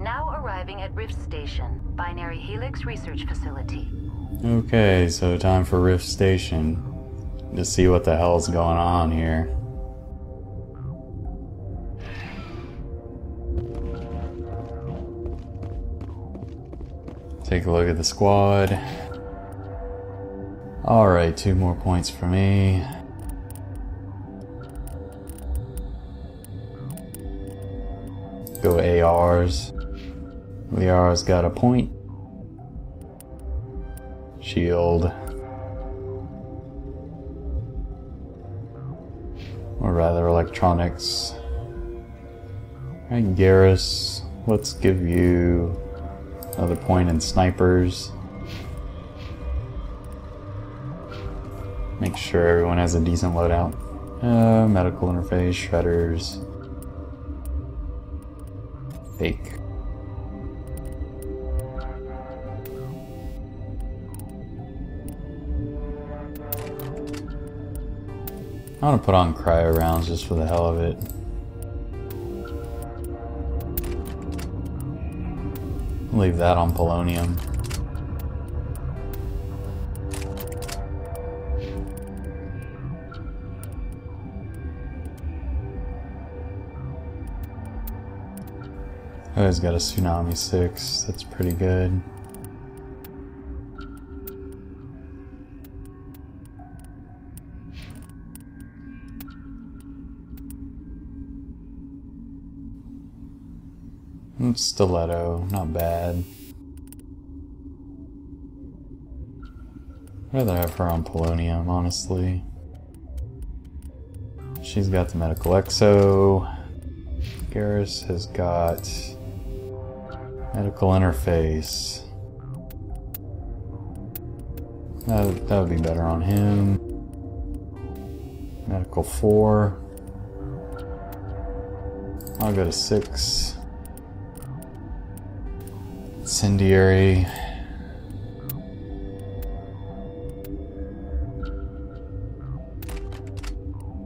Now arriving at Rift Station, Binary Helix Research Facility. Okay, so time for Rift Station. To see what the hell's going on here. Take a look at the squad. Alright, 2 more points for me. Go ARs. Liara's got a point. Shield. Or rather, electronics. Alright, Garrus. Let's give you another point in snipers. Make sure everyone has a decent loadout. Medical interface, shredders. Fake. I want to put on cryo rounds just for the hell of it. Leave that on polonium. Oh, he's got a Tsunami 6. That's pretty good. Stiletto, not bad. I'd rather have her on polonium, honestly. She's got the medical exo. Garrus has got medical interface. That would be better on him. Medical 4. I'll go to 6. Incendiary.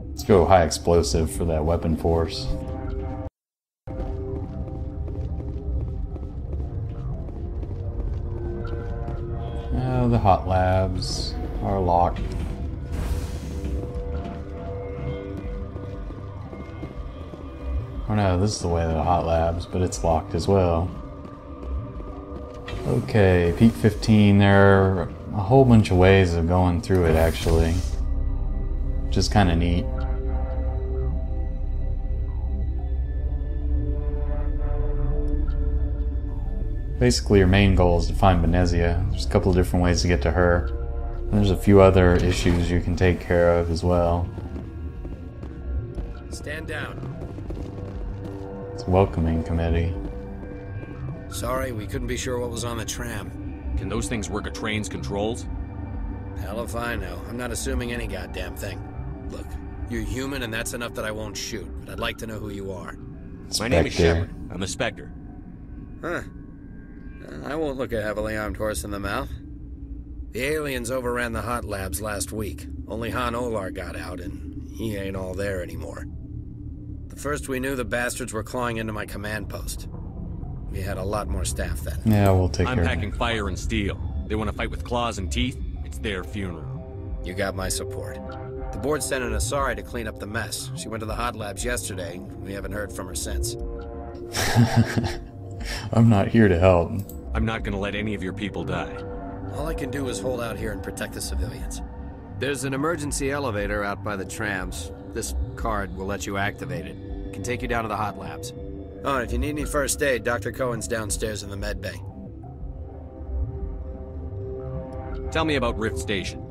Let's go high explosive for that weapon force. The hot labs are locked. Oh no, this is the way to the hot labs, but it's locked as well. Okay, peak 15, there are a whole bunch of ways of going through it actually. Which is kind of neat. Basically your main goal is to find Benezia. There's a couple of different ways to get to her. And there's a few other issues you can take care of as well. Stand down. It's a welcoming committee. Sorry, we couldn't be sure what was on the tram. Can those things work a train's controls? Hell if I know. I'm not assuming any goddamn thing. Look, you're human and that's enough that I won't shoot, but I'd like to know who you are. Spectre. My name is Shepard. I'm a Spectre. Huh. I won't look a heavily armed horse in the mouth. The aliens overran the hot labs last week. Only Han Olar got out, and he ain't all there anymore. The first we knew, the bastards were clawing into my command post. We had a lot more staff then. Yeah, we'll take care I'm of packing it. fire and steel. They want to fight with claws and teeth? It's their funeral. You got my support. The board sent an Asari to clean up the mess. She went to the hot labs yesterday. We haven't heard from her since. I'm not here to help. I'm not gonna let any of your people die. All I can do is hold out here and protect the civilians. There's an emergency elevator out by the trams. This card will let you activate it. It can take you down to the hot labs. Oh, and if you need any first aid, Dr. Cohen's downstairs in the med bay. Tell me about Rift Station.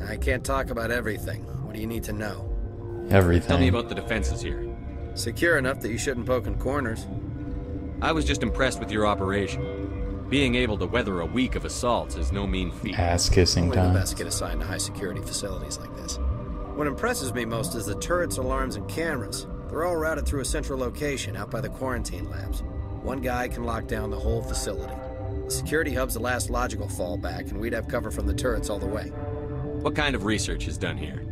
I can't talk about everything. What do you need to know? Everything. Tell me about the defenses here. Secure enough that you shouldn't poke in corners. I was just impressed with your operation. Being able to weather a week of assaults is no mean feat. Ass-kissing Only the time. best get assigned to high-security facilities like this. What impresses me most is the turrets, alarms, and cameras. They're all routed through a central location out by the quarantine labs. One guy can lock down the whole facility. The security hub's the last logical fallback, and we'd have cover from the turrets all the way. What kind of research is done here?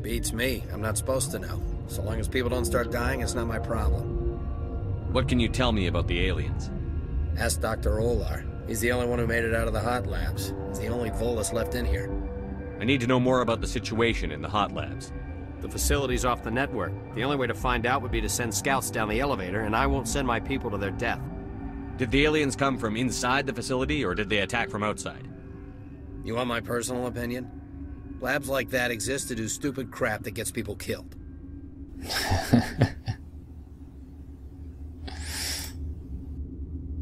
Beats me. I'm not supposed to know. So long as people don't start dying, it's not my problem. What can you tell me about the aliens? Ask Dr. Olar. He's the only one who made it out of the hot labs. He's the only Volus left in here. I need to know more about the situation in the hot labs. The facility's off the network. The only way to find out would be to send scouts down the elevator, and I won't send my people to their death. Did the aliens come from inside the facility, or did they attack from outside? You want my personal opinion? Labs like that exist to do stupid crap that gets people killed.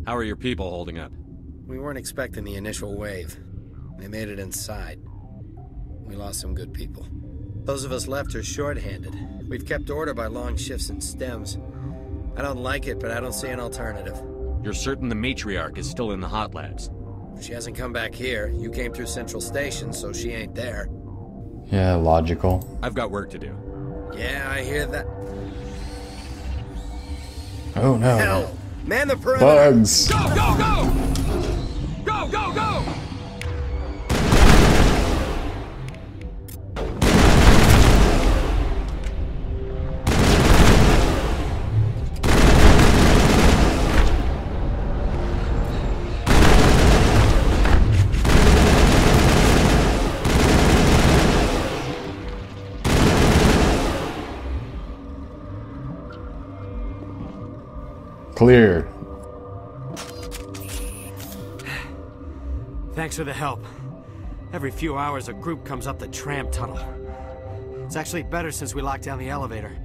How are your people holding up? We weren't expecting the initial wave. They made it inside. We lost some good people. Those of us left are short-handed. We've kept order by long shifts and stems. I don't like it, but I don't see an alternative. You're certain the matriarch is still in the hot labs? She hasn't come back here. You came through Central Station, so she ain't there. Yeah, logical. I've got work to do. Yeah, I hear that. Oh no. Hell! Man the perimeter! Bugs! Go, go, go! Go, go, go! Clear. Thanks for the help. Every few hours, a group comes up the tram tunnel. It's actually better since we locked down the elevator.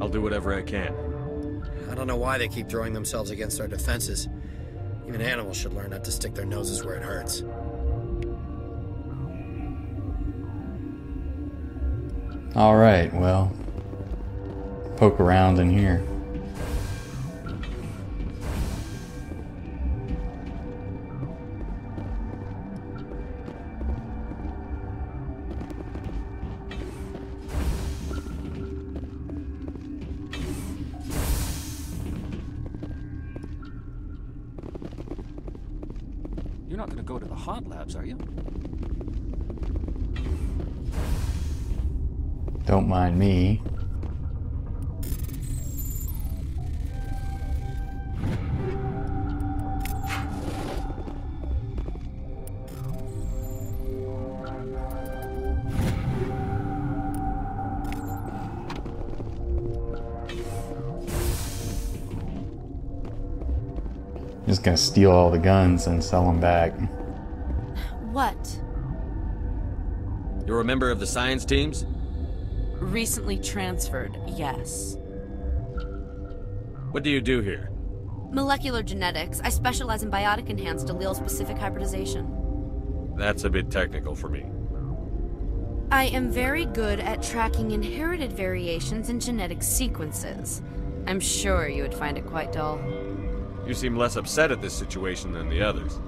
I'll do whatever I can. I don't know why they keep throwing themselves against our defenses. Even animals should learn not to stick their noses where it hurts. Alright, well. Poke around in here. You're not going to go to the hot labs, are you? Don't mind me. Just gonna steal all the guns and sell them back. What? You're a member of the science teams? Recently transferred, yes. What do you do here? Molecular genetics. I specialize in biotic-enhanced allele-specific hybridization. That's a bit technical for me. I am very good at tracking inherited variations in genetic sequences. I'm sure you would find it quite dull. You seem less upset at this situation than the others.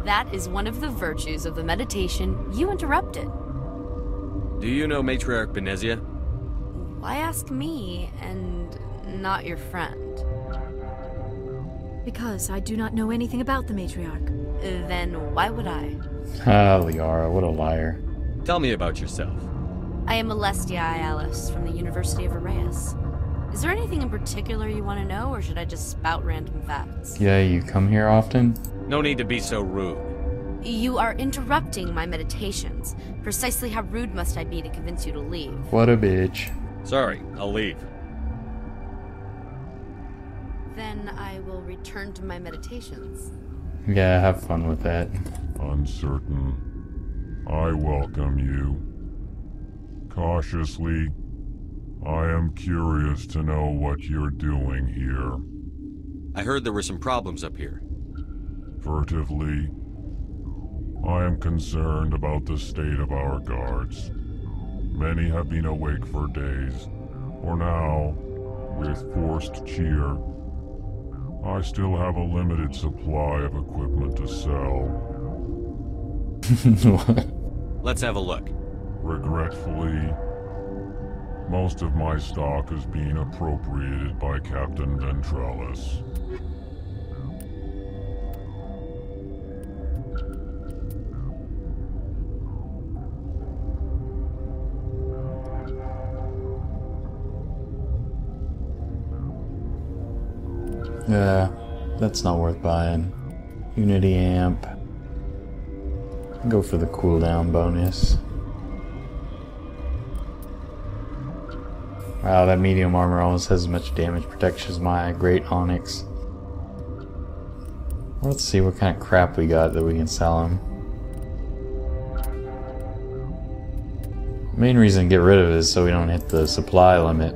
That is one of the virtues of the meditation you interrupted. Do you know Matriarch Benezia? Why ask me and not your friend? Because I do not know anything about the matriarch. Then why would I? Ah, Liara, what a liar. Tell me about yourself. I am Alestia Alice from the University of Arraeus. Is there anything in particular you want to know, or should I just spout random facts? Yeah, you come here often? No need to be so rude. You are interrupting my meditations. Precisely how rude must I be to convince you to leave? What a bitch. Sorry, I'll leave. Then I will return to my meditations. Yeah, have fun with that. Uncertain. I welcome you. Cautiously, I am curious to know what you're doing here. I heard there were some problems up here. Furtively, I am concerned about the state of our guards. Many have been awake for days, for now, with forced cheer, I still have a limited supply of equipment to sell. Let's have a look. Regretfully, most of my stock is being appropriated by Captain Ventralis. That's not worth buying. Unity amp. Go for the cooldown bonus. Wow, that medium armor almost has as much damage protection as my great onyx. Well, let's see what kind of crap we got that we can sell him. Main reason to get rid of it is so we don't hit the supply limit.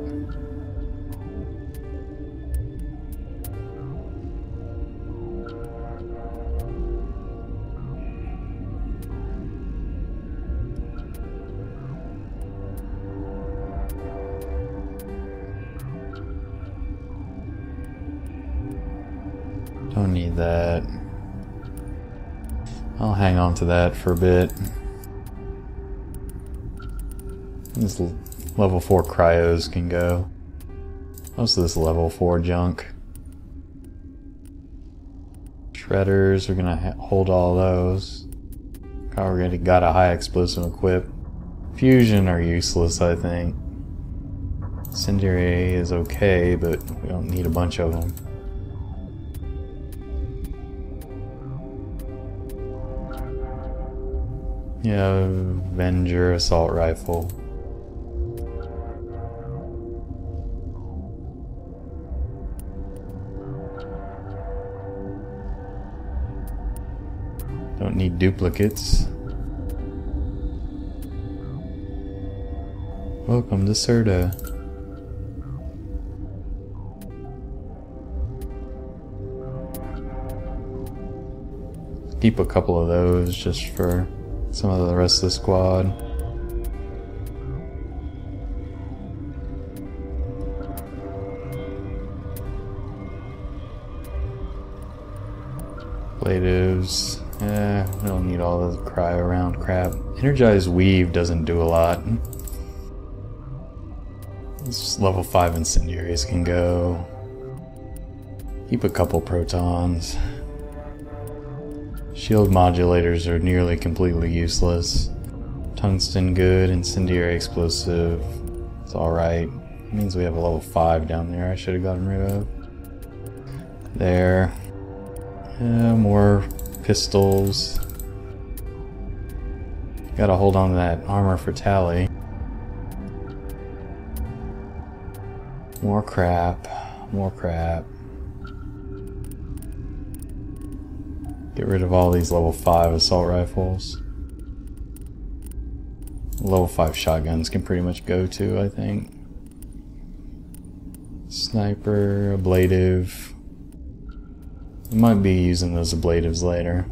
Don't need that. I'll hang on to that for a bit. These level 4 cryos can go. Most of this level 4 junk. Shredders, we're gonna hold all those. Already got a high explosive equip. Fusion are useless, I think. Incendiary is okay, but we don't need a bunch of them. Yeah, Avenger assault rifle. Don't need duplicates. Welcome to Serta. Keep a couple of those just for some of the rest of the squad. Platives. We don't need all the cry around crap. Energized weave doesn't do a lot. This level 5 incendiaries can go. Keep a couple protons. Shield modulators are nearly completely useless. Tungsten good, incendiary explosive. It's alright. It means we have a level 5 down there I should have gotten rid of. There. More pistols. Gotta hold on to that armor for Tally. More crap. More crap. Get rid of all these level 5 assault rifles. Level 5 shotguns can pretty much go to, I think. Sniper, ablative. I might be using those ablatives later.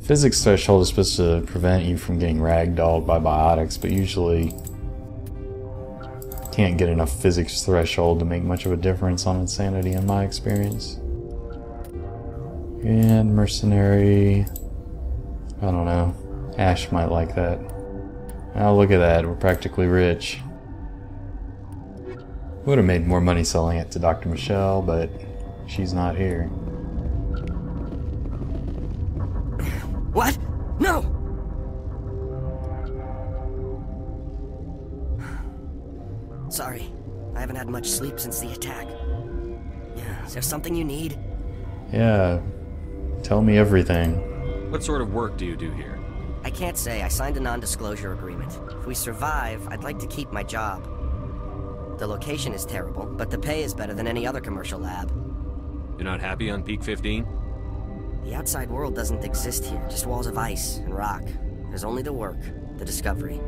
Physics threshold is supposed to prevent you from getting ragdolled by biotics, but usually can't get enough physics threshold to make much of a difference on insanity in my experience. And mercenary, I don't know, Ash might like that. Now look at that, we're practically rich. Would have made more money selling it to Dr. Michelle, but she's not here. What? No! Sorry, I haven't had much sleep since the attack. Yeah, is there something you need? Yeah, tell me everything. What sort of work do you do here? I can't say. I signed a non-disclosure agreement. If we survive, I'd like to keep my job. The location is terrible, but the pay is better than any other commercial lab. You're not happy on Peak 15? The outside world doesn't exist here, just walls of ice and rock. There's only the work, the discovery.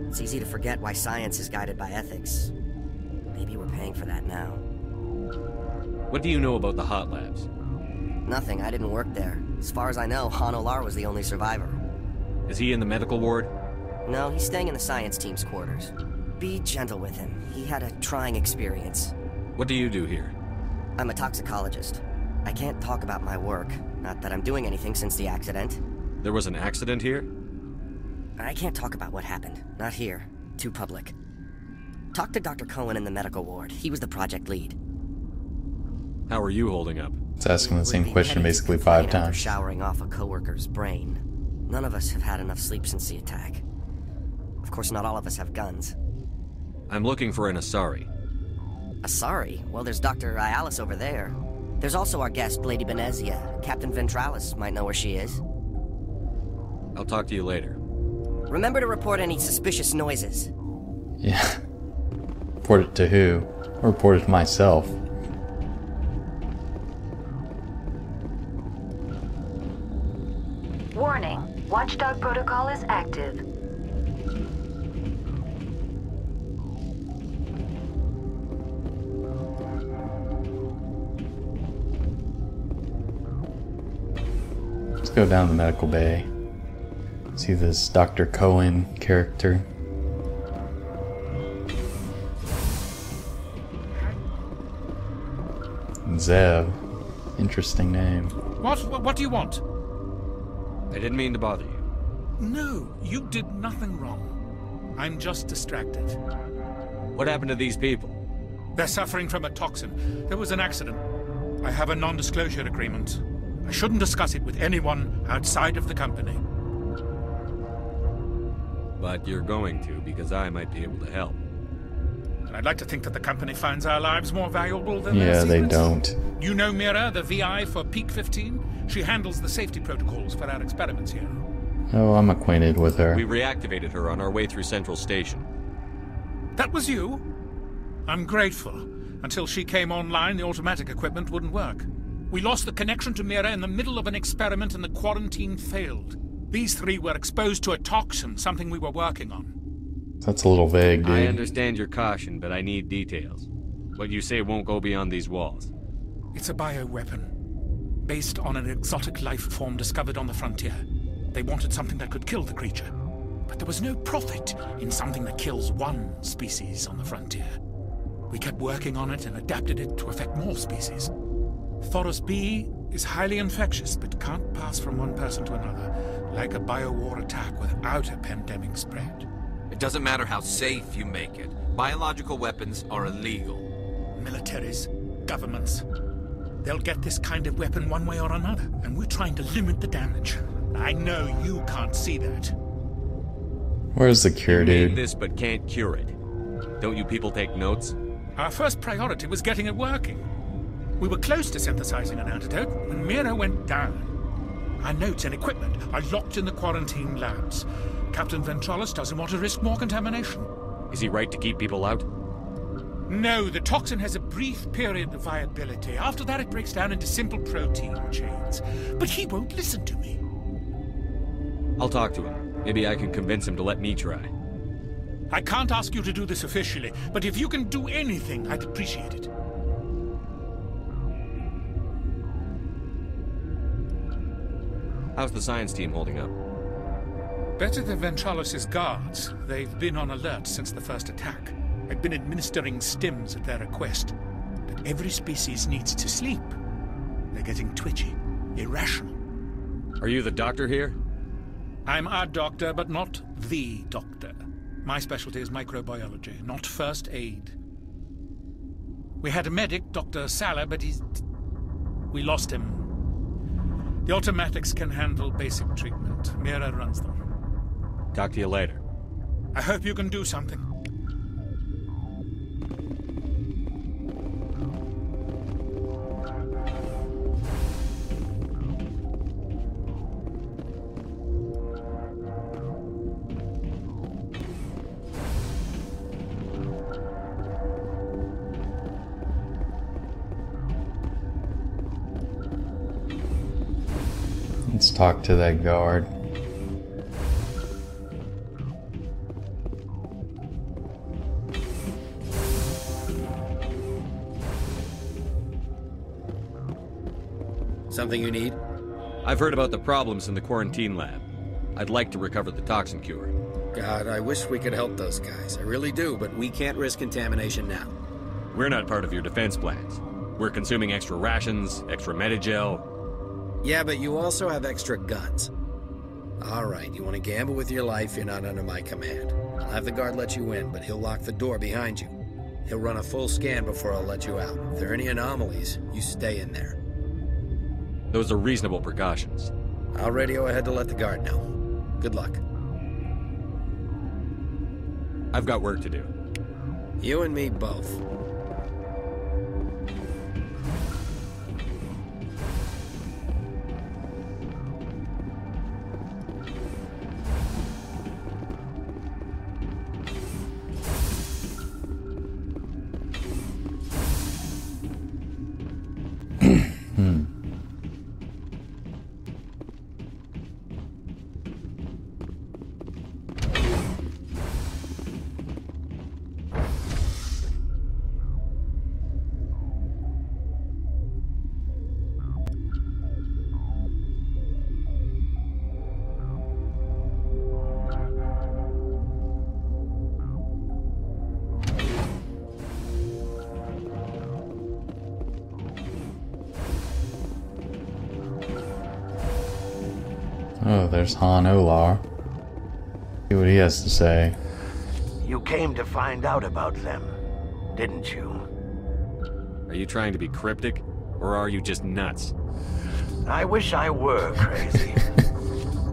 It's easy to forget why science is guided by ethics. Maybe we're paying for that now. What do you know about the hot labs? Nothing, I didn't work there. As far as I know, Han Olar was the only survivor. Is he in the medical ward? No, he's staying in the science team's quarters. Be gentle with him. He had a trying experience. What do you do here? I'm a toxicologist. I can't talk about my work. Not that I'm doing anything since the accident. There was an accident here? I can't talk about what happened. Not here. Too public. Talk to Dr. Cohen in the medical ward. He was the project lead. How are you holding up? It's asking the same Would be question petty to basically complain 5 after times. showering off a coworker's brain. None of us have had enough sleep since the attack. Of course, not all of us have guns. I'm looking for an Asari. Sorry. Well, there's Dr. Ialis over there. There's also our guest, Lady Benezia. Captain Ventralis might know where she is. I'll talk to you later. Remember to report any suspicious noises. Yeah. Report it to who? I'll report it to myself. Warning. Watchdog protocol is active. Let's go down the medical bay. See this Dr. Cohen character. Zev. Interesting name. What do you want? I didn't mean to bother you. No, you did nothing wrong. I'm just distracted. What happened to these people? They're suffering from a toxin. There was an accident. I have a non-disclosure agreement. I shouldn't discuss it with anyone outside of the company. But you're going to, because I might be able to help. And I'd like to think that the company finds our lives more valuable than their Yeah, they secrets. don't. You know Mira, the VI for Peak 15? She handles the safety protocols for our experiments here. Oh, I'm acquainted with her. We reactivated her on our way through Central Station. That was you? I'm grateful. Until she came online, the automatic equipment wouldn't work. We lost the connection to Mira in the middle of an experiment and the quarantine failed. These three were exposed to a toxin, something we were working on. That's a little vague, dude. I understand your caution, but I need details. What you say won't go beyond these walls. It's a bioweapon, based on an exotic life form discovered on the frontier. They wanted something that could kill the creature. But there was no profit in something that kills one species on the frontier. We kept working on it and adapted it to affect more species. Thoros B is highly infectious, but can't pass from one person to another, like a biowar attack without a pandemic spread. It doesn't matter how safe you make it. Biological weapons are illegal. Militaries, governments, they'll get this kind of weapon one way or another, and we're trying to limit the damage. I know you can't see that. Where's the cure, You dude? made this but can't cure it. Don't you people take notes? Our first priority was getting it working. We were close to synthesizing an antidote when Mira went down. Our notes and equipment are locked in the quarantine labs. Captain Ventralis doesn't want to risk more contamination. Is he right to keep people out? No, the toxin has a brief period of viability. After that, it breaks down into simple protein chains. But he won't listen to me. I'll talk to him. Maybe I can convince him to let me try. I can't ask you to do this officially, but if you can do anything, I'd appreciate it. How's the science team holding up? Better than Ventralis' guards. They've been on alert since the first attack. I've been administering stims at their request. But every species needs to sleep. They're getting twitchy, irrational. Are you the doctor here? I'm a doctor, but not the doctor. My specialty is microbiology, not first aid. We had a medic, Dr. Salah, but we lost him. The automatics can handle basic treatment. Mira runs them. Talk to you later. I hope you can do something. Let's talk to that guard. Something you need? I've heard about the problems in the quarantine lab. I'd like to recover the toxin cure. God, I wish we could help those guys. I really do, but we can't risk contamination now. We're not part of your defense plans. We're consuming extra rations, extra Medigel. Yeah, but you also have extra guns. All right, you want to gamble with your life, you're not under my command. I'll have the guard let you in, but he'll lock the door behind you. He'll run a full scan before I'll let you out. If there are any anomalies, you stay in there. Those are reasonable precautions. I'll radio ahead to let the guard know. Good luck. I've got work to do. You and me both. Oh, there's Han Olar. See what he has to say. You came to find out about them, didn't you? Are you trying to be cryptic, or are you just nuts? I wish I were crazy.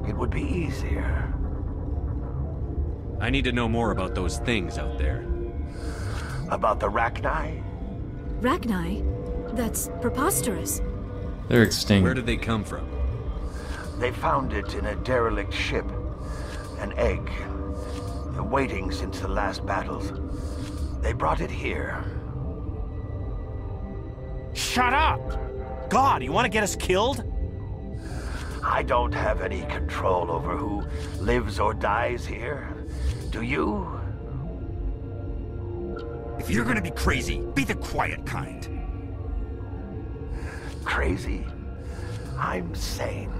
It would be easier. I need to know more about those things out there. About the Rachni? Rachni? That's preposterous. They're extinct. Where did they come from? They found it in a derelict ship. An egg. Waiting since the last battles. They brought it here. Shut up! God, you want to get us killed? I don't have any control over who lives or dies here. Do you? If you're gonna be crazy, be the quiet kind. Crazy? I'm sane.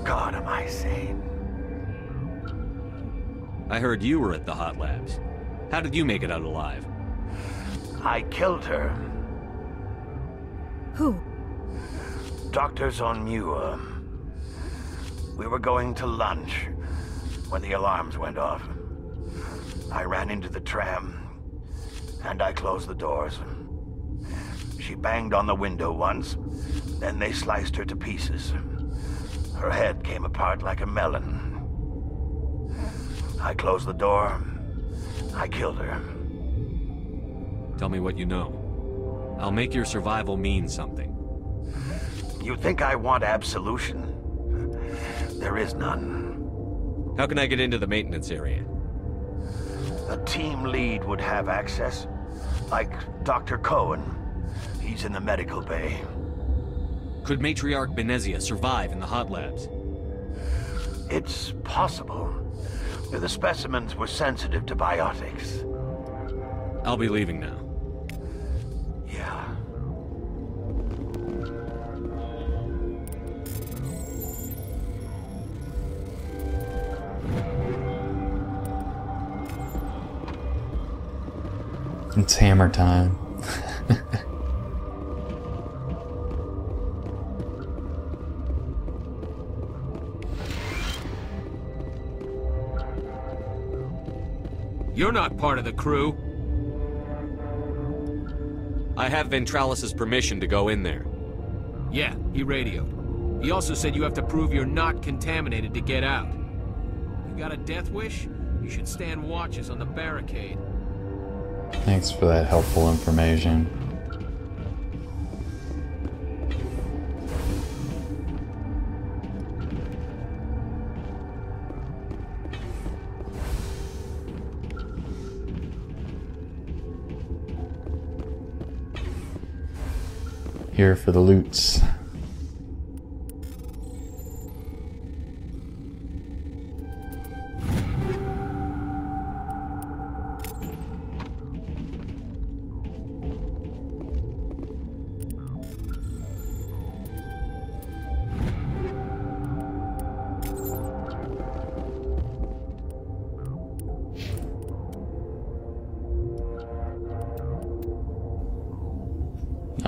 God, am I sane? I heard you were at the Hot Labs. How did you make it out alive? I killed her. Who? Dr. Zonmua. We were going to lunch when the alarms went off. I ran into the tram, and I closed the doors. She banged on the window once, then they sliced her to pieces. Her head came apart like a melon. I closed the door. I killed her. Tell me what you know. I'll make your survival mean something. You think I want absolution? There is none. How can I get into the maintenance area? A team lead would have access. Like Dr. Cohen. He's in the medical bay. Could Matriarch Benezia survive in the Hot Labs? It's possible. The specimens were sensitive to biotics. I'll be leaving now. Yeah. It's hammer time. You're not part of the crew. I have Ventralis's permission to go in there. Yeah, he radioed. He also said you have to prove you're not contaminated to get out. You got a death wish? You should stand watches on the barricade. Thanks for that helpful information. Here for the loots.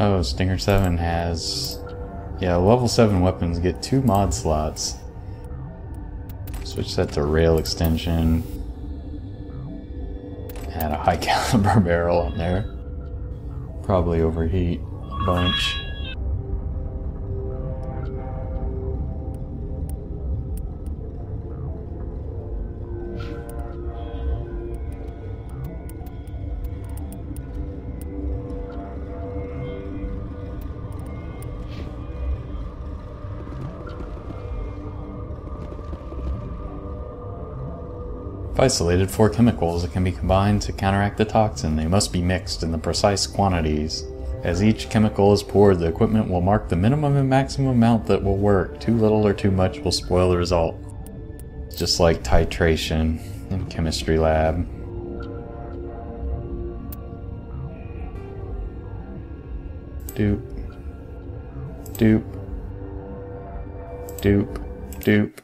Oh, Stinger 7 has... Yeah, level 7 weapons get 2 mod slots. Switch that to rail extension. Add a high caliber barrel on there. Probably overheat a bunch. If isolated, 4 chemicals that can be combined to counteract the toxin. They must be mixed in the precise quantities. As each chemical is poured, the equipment will mark the minimum and maximum amount that will work. Too little or too much will spoil the result. It's just like titration in chemistry lab. Doop. Doop. Doop. Doop.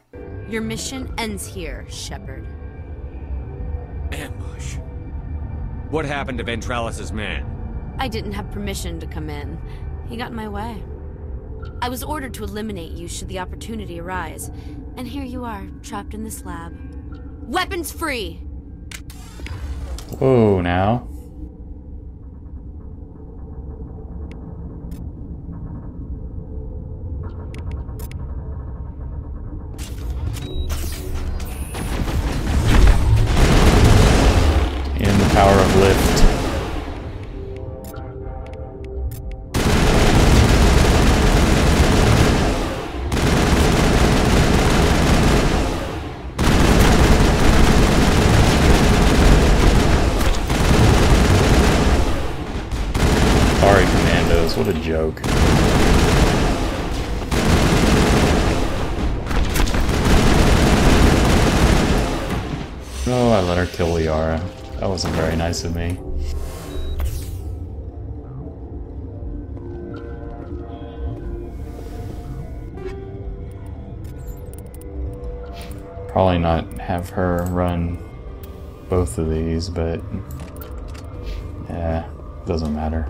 Your mission ends here, Shepard. Ambush. What happened to Ventralis's man? I didn't have permission to come in. He got in my way. I was ordered to eliminate you should the opportunity arise. And here you are, trapped in this lab. Weapons free! Whoa, now. In the power of lift. What a joke. Oh, I let her kill Liara. That wasn't very nice of me. Probably not have her run both of these, but yeah, doesn't matter.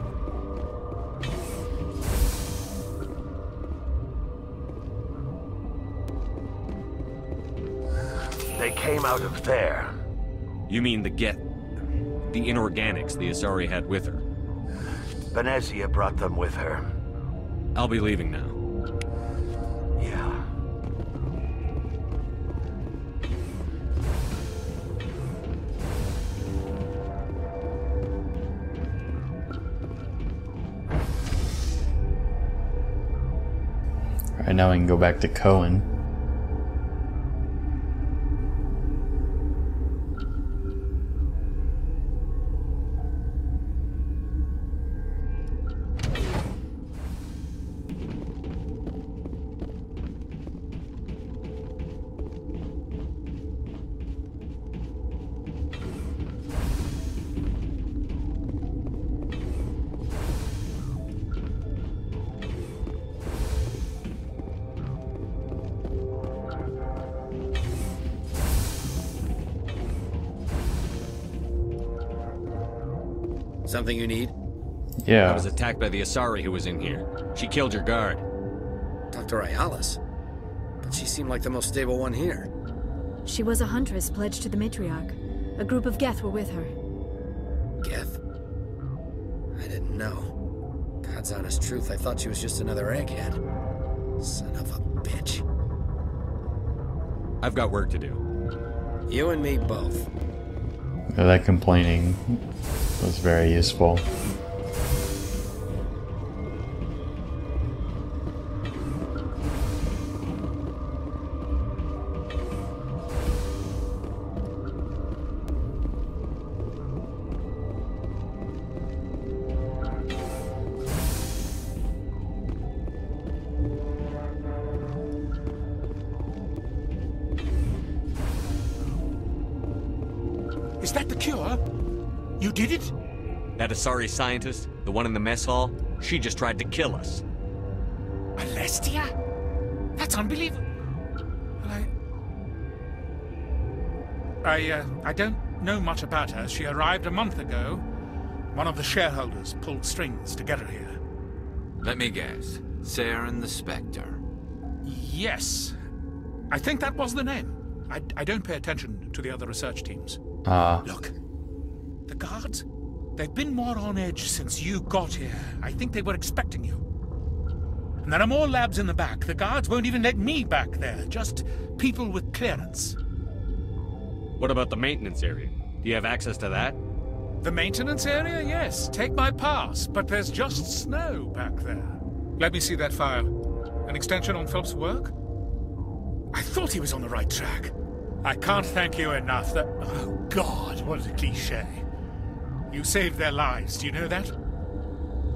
They came out of there. You mean the inorganics the Asari had with her? Venezia brought them with her. I'll be leaving now. Yeah. Alright, now we can go back to Cohen. Something you need? Yeah. I was attacked by the Asari who was in here. She killed your guard. Dr. Ayalis? But she seemed like the most stable one here. She was a huntress pledged to the matriarch. A group of Geth were with her. Geth? I didn't know. God's honest truth, I thought she was just another egghead. Son of a bitch. I've got work to do. You and me both. That complaining was very useful. Is that the cure? You did it? That Asari scientist, the one in the mess hall, she just tried to kill us. Alestia? That's unbelievable. Well, I don't know much about her. She arrived a month ago. One of the shareholders pulled strings to get her here. Let me guess. Saren the Spectre. Yes. I think that was the name. I don't pay attention to the other research teams. Look, the guards, they've been more on edge since you got here. I think they were expecting you. And there are more labs in the back. The guards won't even let me back there. Just people with clearance. What about the maintenance area? Do you have access to that? The maintenance area? Yes. Take my pass. But there's just snow back there. Let me see that file. An extension on Philip's work? I thought he was on the right track. I can't thank you enough. Oh, God, what a cliché. You saved their lives, do you know that?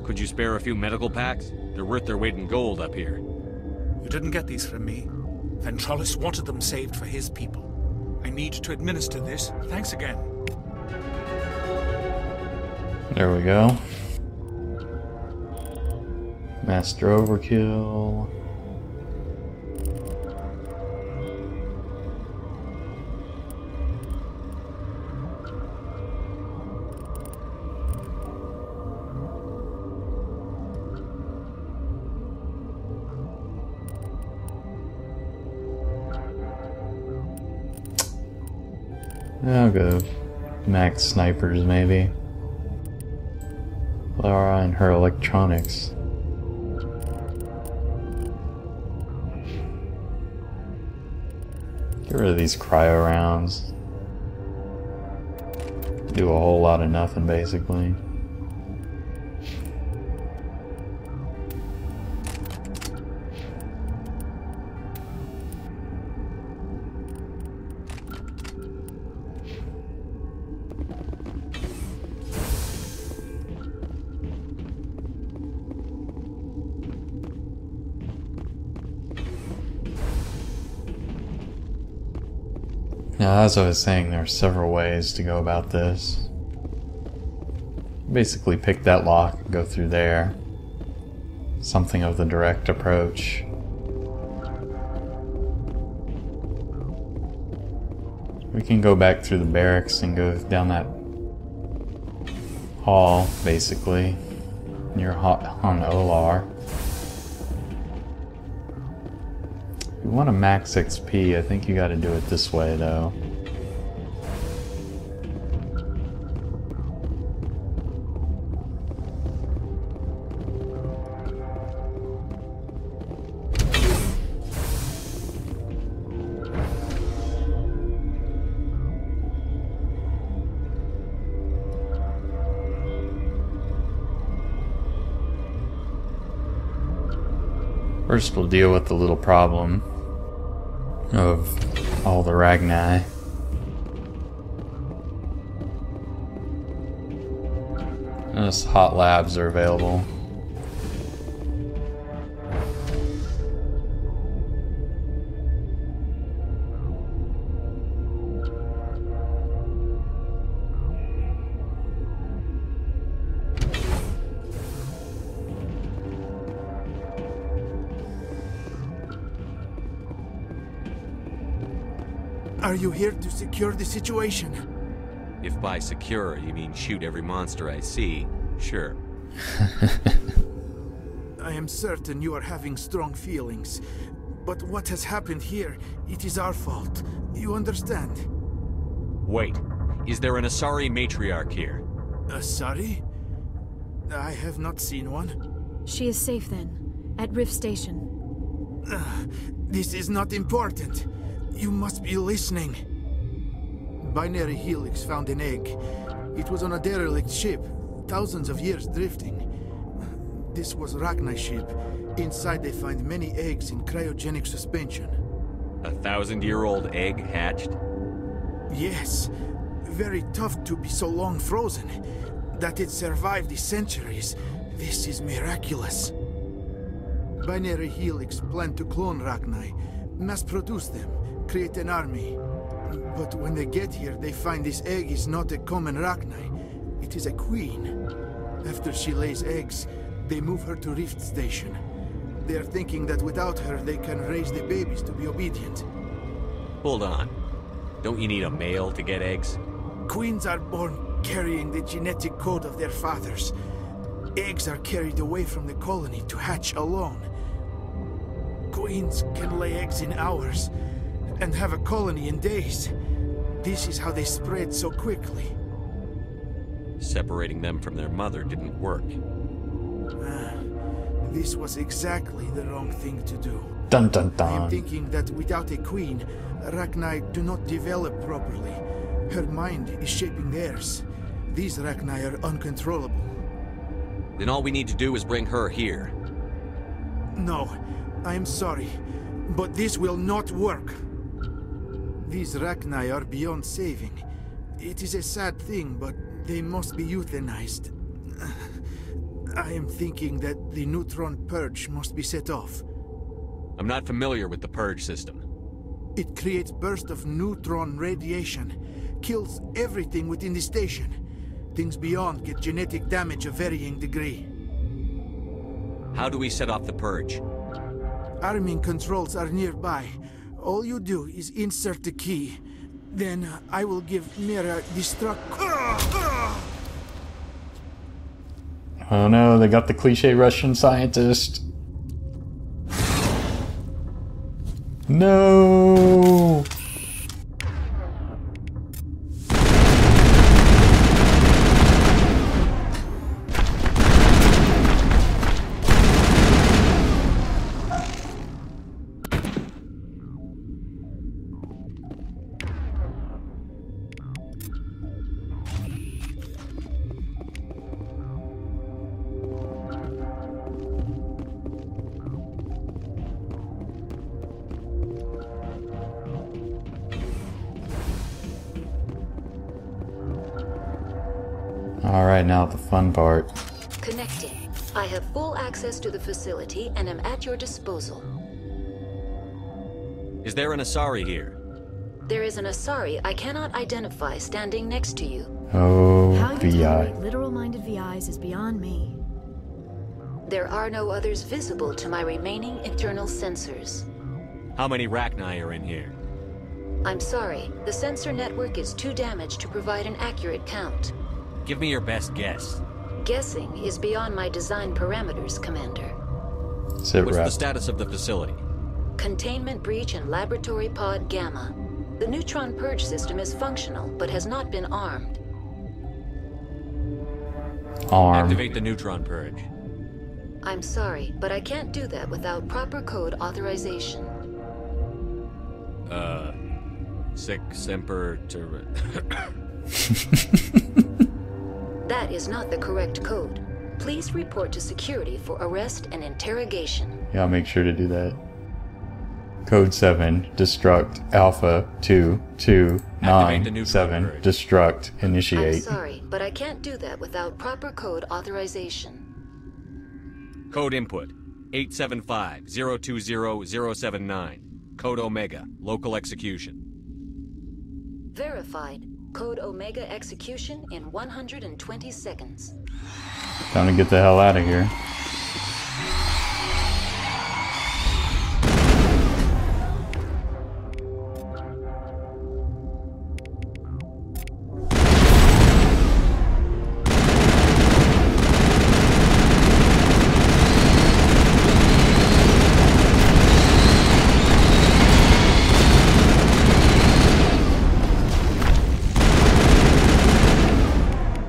Could you spare a few medical packs? They're worth their weight in gold up here. You didn't get these from me. Ventrolis wanted them saved for his people. I need to administer this. Thanks again. There we go. Master Overkill. I'll go max snipers, maybe. Lara and her electronics. Get rid of these cryo rounds. Do a whole lot of nothing, basically. Now, as I was saying, there are several ways to go about this. Basically pick that lock and go through there. Something of the direct approach. We can go back through the barracks and go down that hall, basically, near Han Olar. If you want to max XP, I think you gotta do it this way, though. First, we'll deal with the little problem of all the Ragni. Those hot labs are available. Are you here to secure the situation? If by secure you mean shoot every monster I see, sure. I am certain you are having strong feelings. But what has happened here, it is our fault. You understand? Wait, is there an Asari matriarch here? Asari? I have not seen one. She is safe then, at Rift Station. This is not important. You must be listening. Binary Helix found an egg. It was on a derelict ship, thousands of years drifting. This was Ragni ship. Inside they find many eggs in cryogenic suspension. A 1,000-year-old egg hatched? Yes. Very tough to be so long frozen. That it survived the centuries. This is miraculous. Binary Helix planned to clone Ragni, mass produce them, create an army. But when they get here, they find this egg is not a common Ragni. It is a queen. After she lays eggs, they move her to Rift Station. They are thinking that without her, they can raise the babies to be obedient. Hold on. Don't you need a male to get eggs? Queens are born carrying the genetic code of their fathers. Eggs are carried away from the colony to hatch alone. Queens can lay eggs in hours and have a colony in days. This is how they spread so quickly. Separating them from their mother didn't work. This was exactly the wrong thing to do. Dun dun dun. I am thinking that without a queen, Ragni do not develop properly. Her mind is shaping theirs. These Ragni are uncontrollable. Then all we need to do is bring her here. No, I am sorry, but this will not work. These Ragni are beyond saving. It is a sad thing, but they must be euthanized. I am thinking that the neutron purge must be set off. I'm not familiar with the purge system. It creates bursts of neutron radiation, kills everything within the station. Things beyond get genetic damage of varying degree. How do we set off the purge? Arming controls are nearby. All you do is insert the key. Then I will give Mira destruct. Oh no, they got the cliche Russian scientist. No! Alright, now the fun part. Connecting. I have full access to the facility and am at your disposal. Is there an Asari here? There is an Asari I cannot identify standing next to you. Oh, How you VI. tolerate literal-minded VIs is beyond me. There are no others visible to my remaining internal sensors. How many Rachni are in here? I'm sorry, the sensor network is too damaged to provide an accurate count. Give me your best guess. Guessing is beyond my design parameters, Commander. What's the status of the facility? Containment breach in Laboratory Pod Gamma. The neutron purge system is functional, but has not been armed. Activate the neutron purge. I'm sorry, but I can't do that without proper code authorization. Sic Semper Tyrannis. That is not the correct code. Please report to security for arrest and interrogation. Yeah, I'll make sure to do that. Code 7, destruct, Alpha 2297, destruct, initiate. I'm sorry, but I can't do that without proper code authorization. Code input, 875-020-079. Code Omega, local execution. Verified. Code Omega execution in 120 seconds. Time to get the hell out of here.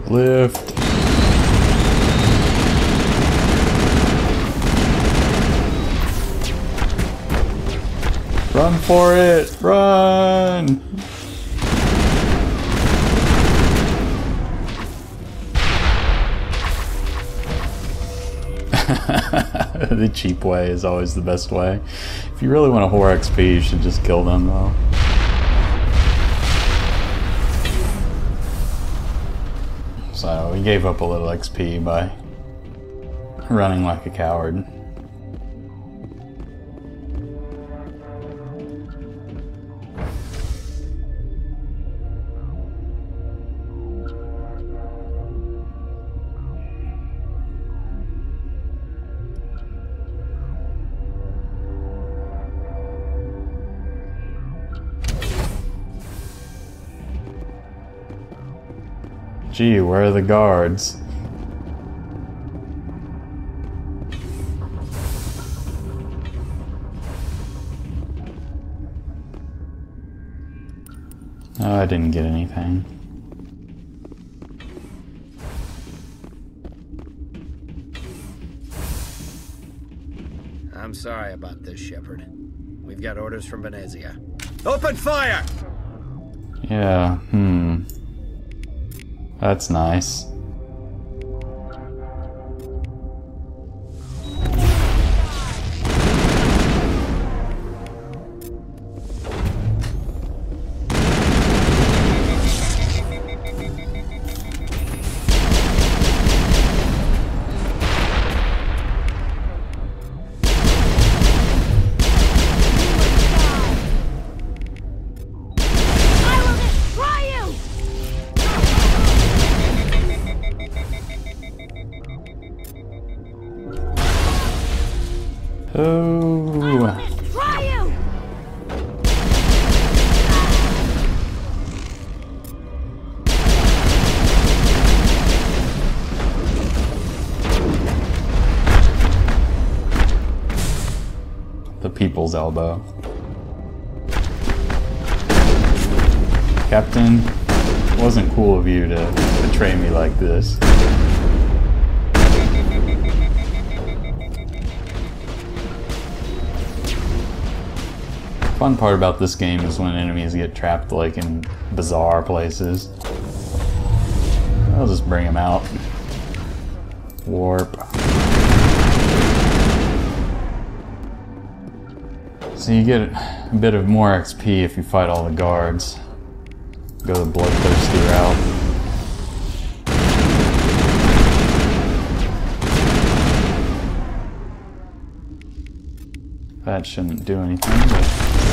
Lift. Run for it! Run! The cheap way is always the best way. If you really want a whore XP, you should just kill them though. So he gave up a little XP by running like a coward. Gee, where are the guards? Oh, I didn't get anything. I'm sorry about this, Shepard. We've got orders from Venezia. Open fire! Yeah, That's nice. The people's elbow. Captain, it wasn't cool of you to betray me like this. Fun part about this game is when enemies get trapped like in bizarre places. I'll just bring them out. Warp. So you get a bit of more XP if you fight all the guards. Go the bloodthirsty route. That shouldn't do anything, but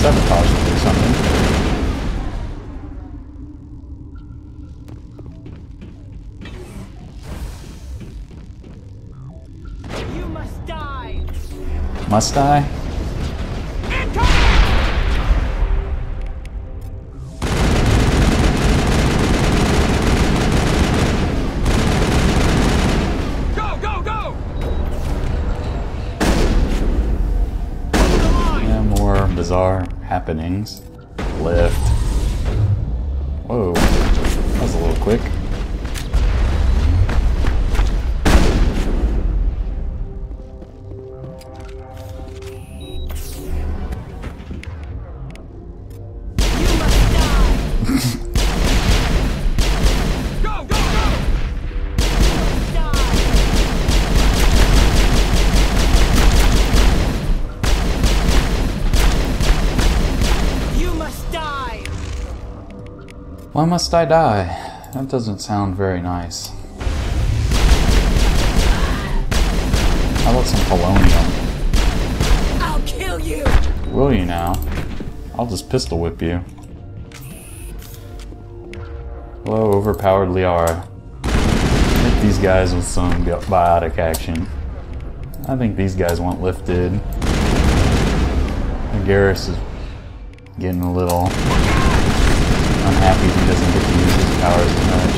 sabotage will do something. You must die! Must I? Bizarre happenings. Lift. Whoa. That was a little quick. Why must I die? That doesn't sound very nice. How about some polonium? I'll kill you! Will you now? I'll just pistol whip you. Hello, overpowered Liara. Hit these guys with some biotic action. I think these guys want lifted. Garrus is getting a little unhappy he doesn't get to use his powers as much.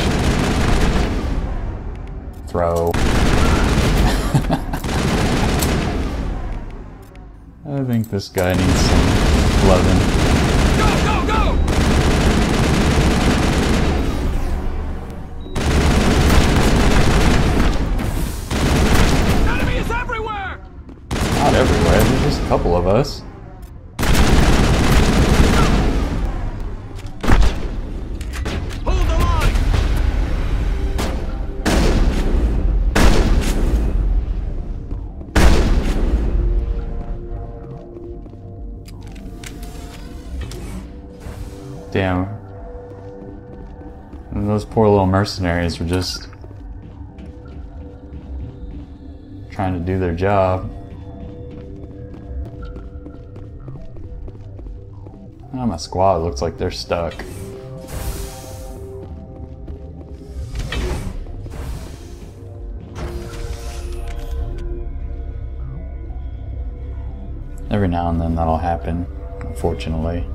Throw. I think this guy needs some loving. Go, go, go! Enemies everywhere! Not everywhere, there's just a couple of us. Damn. And those poor little mercenaries were just trying to do their job. Oh, my squad looks like they're stuck. Every now and then that'll happen, unfortunately.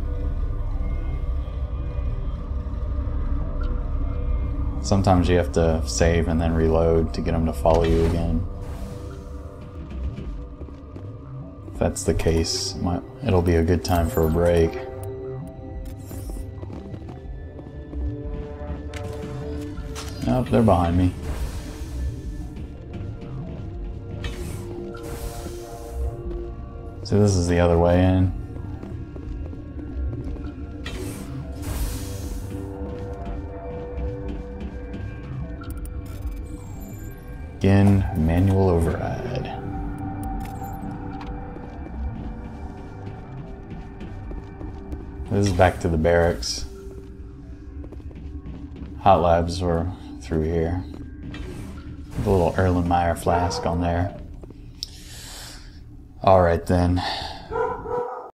Sometimes you have to save and then reload to get them to follow you again. If that's the case, it'll be a good time for a break. Nope, they're behind me. So this is the other way in. Again, manual override. This is back to the barracks. Hot labs were through here. The little Erlenmeyer flask on there. Alright then.